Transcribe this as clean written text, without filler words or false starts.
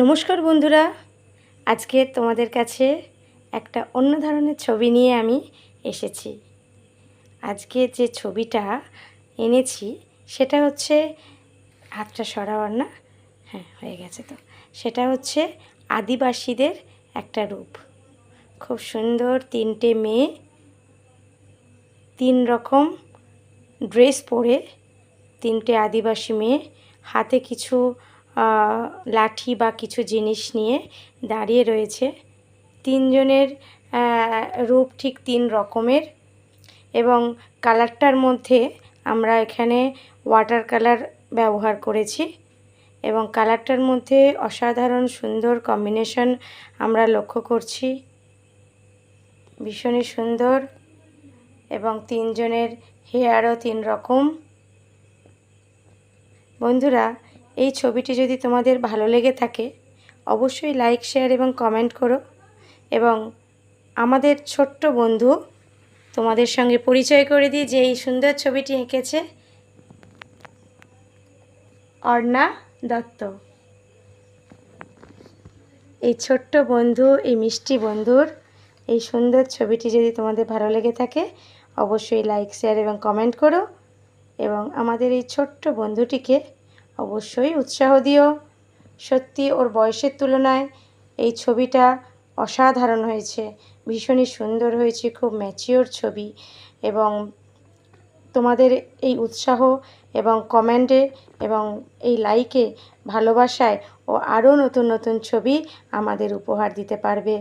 নমস্কার বন্ধুরা, আজকে তোমাদের কাছে একটা অন্য ধরনের ছবি নিয়ে আমি এসেছি। আজকে যে ছবিটা এনেছি সেটা হচ্ছে, হাতটা সরাবার না, হ্যাঁ হয়ে গেছে তো। সেটা হচ্ছে আদিবাসীদের একটা রূপ। খুব সুন্দর তিনটে মেয়ে তিন রকম ড্রেস পরে, তিনটে আদিবাসী মেয়ে হাতে কিছু লাঠি বা কিছু জিনিস নিয়ে দাঁড়িয়ে রয়েছে। তিনজনের রূপ ঠিক তিন রকমের, এবং কালারটার মধ্যে আমরা এখানে ওয়াটার কালার ব্যবহার করেছি, এবং কালারটার মধ্যে অসাধারণ সুন্দর কম্বিনেশন আমরা লক্ষ্য করছি, ভীষণই সুন্দর। এবং তিনজনের হেয়ারও তিন রকম। বন্ধুরা, এই ছবিটি যদি তোমাদের ভালো লেগে থাকে অবশ্যই লাইক, শেয়ার এবং কমেন্ট করো। এবং আমাদের ছোট্ট বন্ধু তোমাদের সঙ্গে পরিচয় করে দিই, যে এই সুন্দর ছবিটি এঁকেছে অর্ণা দত্ত। এই ছোট্ট বন্ধু, এই মিষ্টি বন্ধুর এই সুন্দর ছবিটি যদি তোমাদের ভালো লেগে থাকে অবশ্যই লাইক, শেয়ার এবং কমেন্ট করো, এবং আমাদের এই ছোট্ট বন্ধুটিকে অবশ্যই উৎসাহ দিও। সত্যি ওর বয়সের তুলনায় এই ছবিটা অসাধারণ হয়েছে, ভীষণই সুন্দর হয়েছে, খুব ম্যাচিওর ছবি। এবং তোমাদের এই উৎসাহ এবং কমেন্টে এবং এই লাইকে, ভালোবাসায় ও আরও নতুন নতুন ছবি আমাদের উপহার দিতে পারবে।